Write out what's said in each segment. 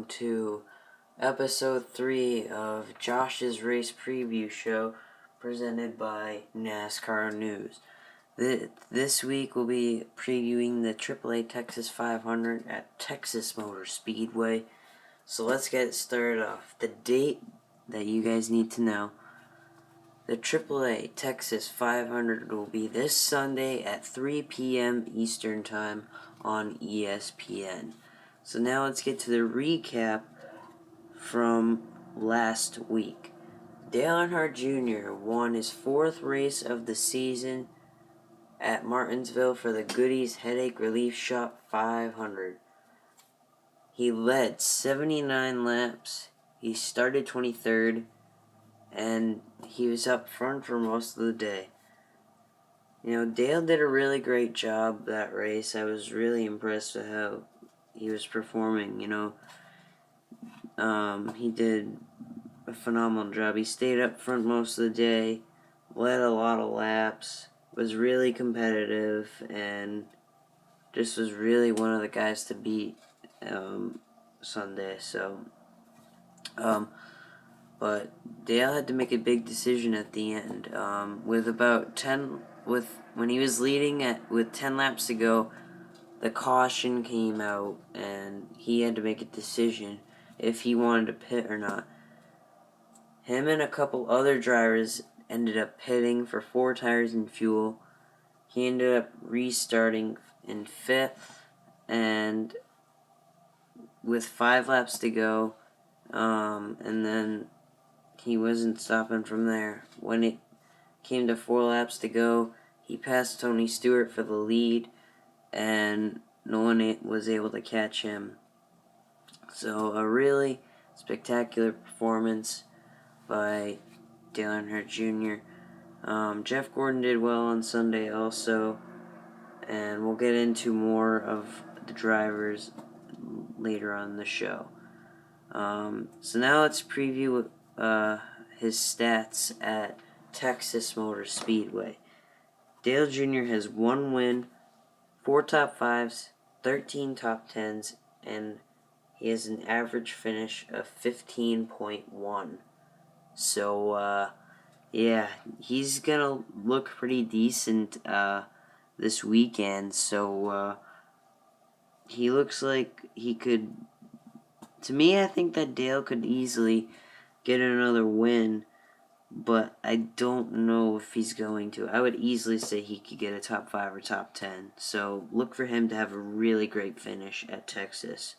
to episode 3 of Josh's Race Preview Show presented by NASCAR News. This week we'll be previewing the AAA Texas 500 at Texas Motor Speedway. So let's get started off. The date that you guys need to know. The AAA Texas 500 will be this Sunday at 3 p.m. Eastern Time on ESPN. So now let's get to the recap from last week. Dale Earnhardt Jr. won his 4th race of the season at Martinsville for the Goodies Headache Relief Shop 500. He led 79 laps. He started 23rd, and he was up front for most of the day. Dale did a really great job that race. I was really impressed with how he was performing. He did a phenomenal job. He stayed up front most of the day, led a lot of laps, was really competitive, and just was really one of the guys to beat Sunday. But Dale had to make a big decision at the end. When he was leading with 10 laps to go, the caution came out, and he had to make a decision if he wanted to pit or not. Him and a couple other drivers ended up pitting for 4 tires and fuel. He ended up restarting in 5th, and with 5 laps to go, and then he wasn't stopping from there. When it came to 4 laps to go, he passed Tony Stewart for the lead, and no one was able to catch him. So a really spectacular performance by Dale Earnhardt Jr. Jeff Gordon did well on Sunday also, and we'll get into more of the drivers later on in the show. So now let's preview his stats at Texas Motor Speedway. Dale Jr. has 1 win, 4 top 5s, 13 top 10s, and he has an average finish of 15.1. So, yeah, he's going to look pretty decent this weekend. So, he looks like he could... To me, I think that Dale could easily get another win, but I don't know if he's going to. I would easily say he could get a top 5 or top 10. So look for him to have a really great finish at Texas.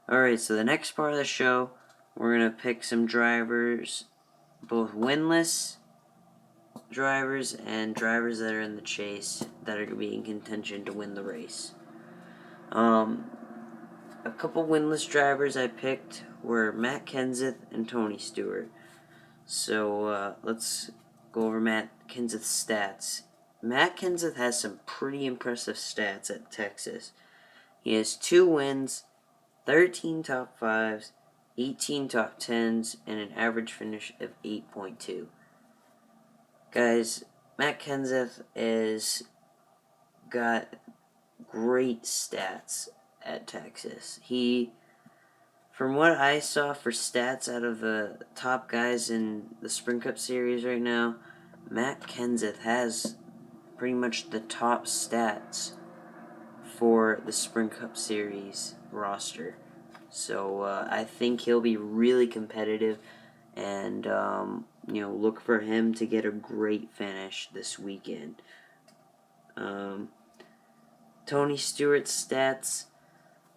Alright, so the next part of the show, we're going to pick some drivers, both winless drivers and drivers that are in the chase that are going to be in contention to win the race. A couple winless drivers I picked were Matt Kenseth and Tony Stewart. So let's go over Matt Kenseth's stats. Matt Kenseth has some pretty impressive stats at Texas. He has 2 wins, 13 top 5s, 18 top 10s, and an average finish of 8.2. Guys, Matt Kenseth has got great stats at Texas. From what I saw for stats out of the top guys in the Sprint Cup Series right now, Matt Kenseth has pretty much the top stats for the Sprint Cup Series roster. So I think he'll be really competitive, and look for him to get a great finish this weekend. Tony Stewart's stats,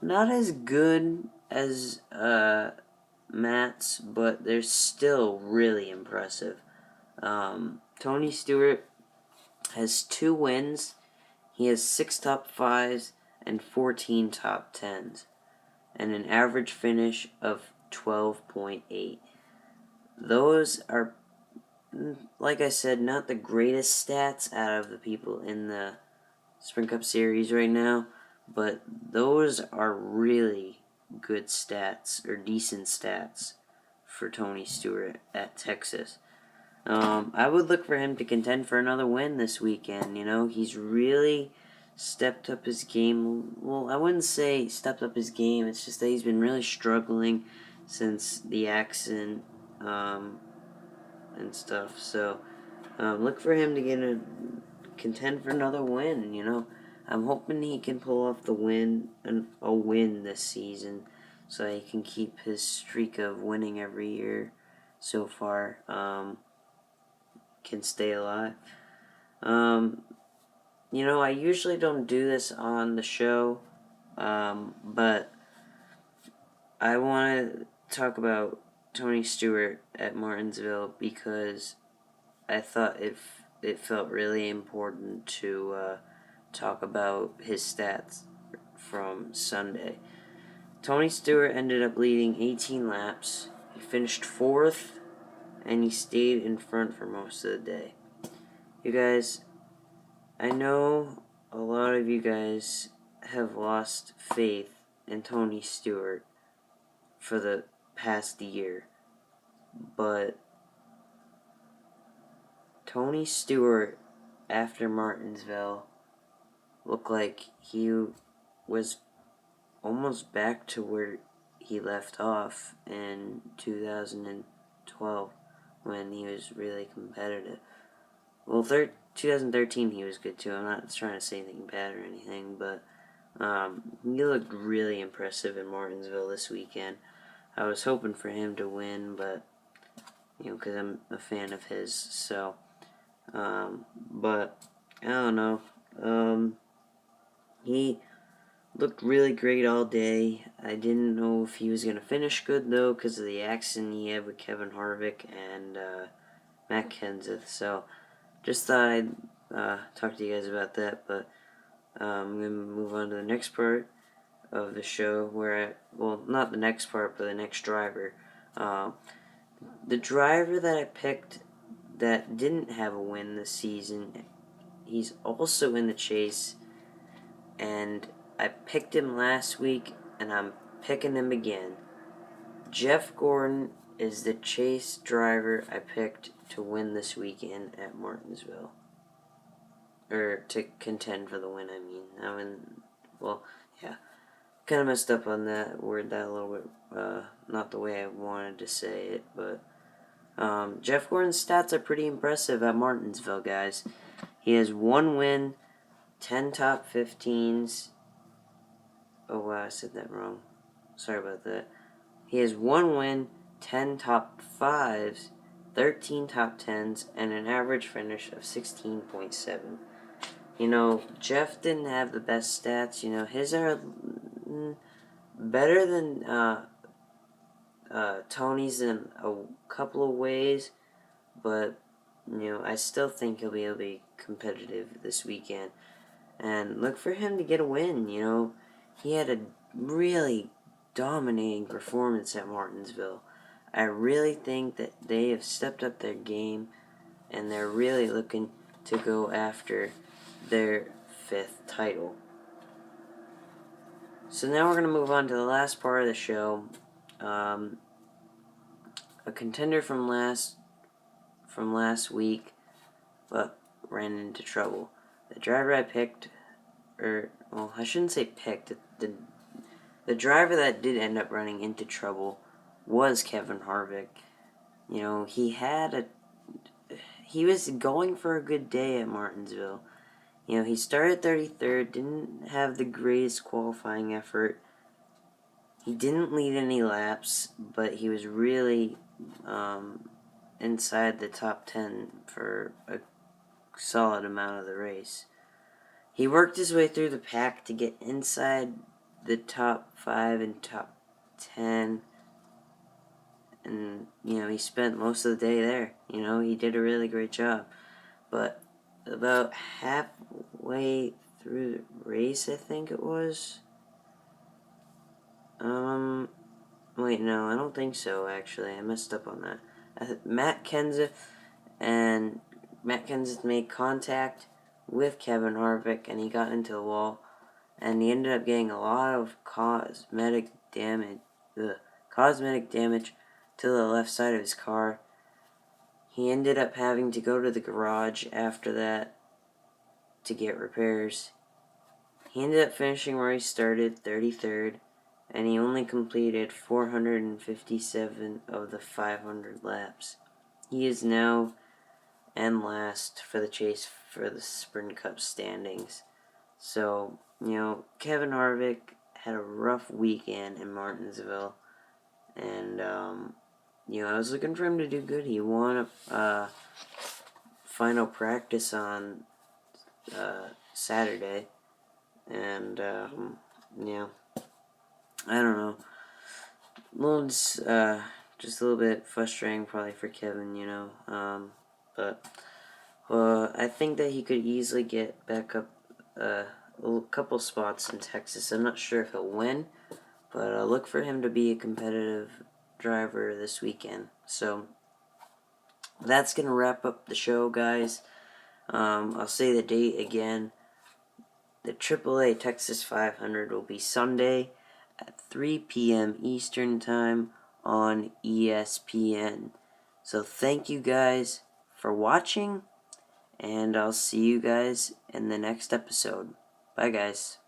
not as good as Matt's, but they're still really impressive. Tony Stewart has 2 wins. He has 6 top 5s and 14 top 10s, and an average finish of 12.8. Those are, like I said, not the greatest stats out of the people in the Sprint Cup Series right now, but those are really good stats, or decent stats, for Tony Stewart at Texas. I would look for him to contend for another win this weekend. He's really stepped up his game. Well, I wouldn't say stepped up his game. It's just that he's been really struggling since the accident and stuff. So look for him to contend for another win. I'm hoping he can pull off a win this season, so he can keep his streak of winning every year so far. Can stay alive. I usually don't do this on the show, but I want to talk about Tony Stewart at Martinsville because I thought it felt really important to talk about his stats from Sunday. Tony Stewart ended up leading 18 laps. He finished 4th, and he stayed in front for most of the day. You guys, I know a lot of you guys have lost faith in Tony Stewart for the past year, but Tony Stewart, after Martinsville, looked like he was almost back to where he left off in 2012 when he was really competitive. Well, 2013 he was good too. I'm not trying to say anything bad or anything, but he looked really impressive in Martinsville this weekend. I was hoping for him to win, but because I'm a fan of his, so but I don't know. He looked really great all day. I didn't know if he was going to finish good, though, because of the accident he had with Kevin Harvick and Matt Kenseth. So, just thought I'd talk to you guys about that, but I'm going to move on to the next part of the show, not the next part, but the next driver. The driver that I picked that didn't have a win this season, he's also in the chase, and I picked him last week, and I'm picking him again. Jeff Gordon is the chase driver I picked to win this weekend at Martinsville. Or to contend for the win, kind of messed up on that, word that a little bit, not the way I wanted to say it, but Jeff Gordon's stats are pretty impressive at Martinsville, guys. He has 1 win, 10 top 15s. Oh, wow, I said that wrong. Sorry about that. He has 1 win, 10 top 5s, 13 top 10s, and an average finish of 16.7. Jeff didn't have the best stats. His are better than Tony's in a couple of ways, but I still think he'll be able to be competitive this weekend. And look for him to get a win. He had a really dominating performance at Martinsville. I really think that they have stepped up their game, and they're really looking to go after their 5th title. So now we're going to move on to the last part of the show. A contender from last week, but ran into trouble. The driver I picked, I shouldn't say picked. The driver that did end up running into trouble was Kevin Harvick. He was going for a good day at Martinsville. He started 33rd, didn't have the greatest qualifying effort. He didn't lead any laps, but he was really inside the top 10 for a solid amount of the race. He worked his way through the pack to get inside the top 5 and top 10. And, he spent most of the day there. He did a really great job. But about halfway through the race, I think it was. Wait, no, I don't think so, actually. I messed up on that. Matt Kenseth made contact with Kevin Harvick, and he got into the wall, and he ended up getting a lot of cosmetic damage to the left side of his car. He ended up having to go to the garage after that to get repairs. He ended up finishing where he started, 33rd, and he only completed 457 of the 500 laps. He is now and last for the chase for the Sprint Cup standings. So, Kevin Harvick had a rough weekend in Martinsville, and, I was looking for him to do good. He won a final practice on Saturday, and, I don't know. Just a little bit frustrating probably for Kevin, but I think that he could easily get back up a couple spots in Texas. I'm not sure if he'll win, but look for him to be a competitive driver this weekend. So that's going to wrap up the show, guys. I'll say the date again. The AAA Texas 500 will be Sunday at 3 p.m. Eastern Time on ESPN. So thank you guys for watching, and I'll see you guys in the next episode. Bye, guys.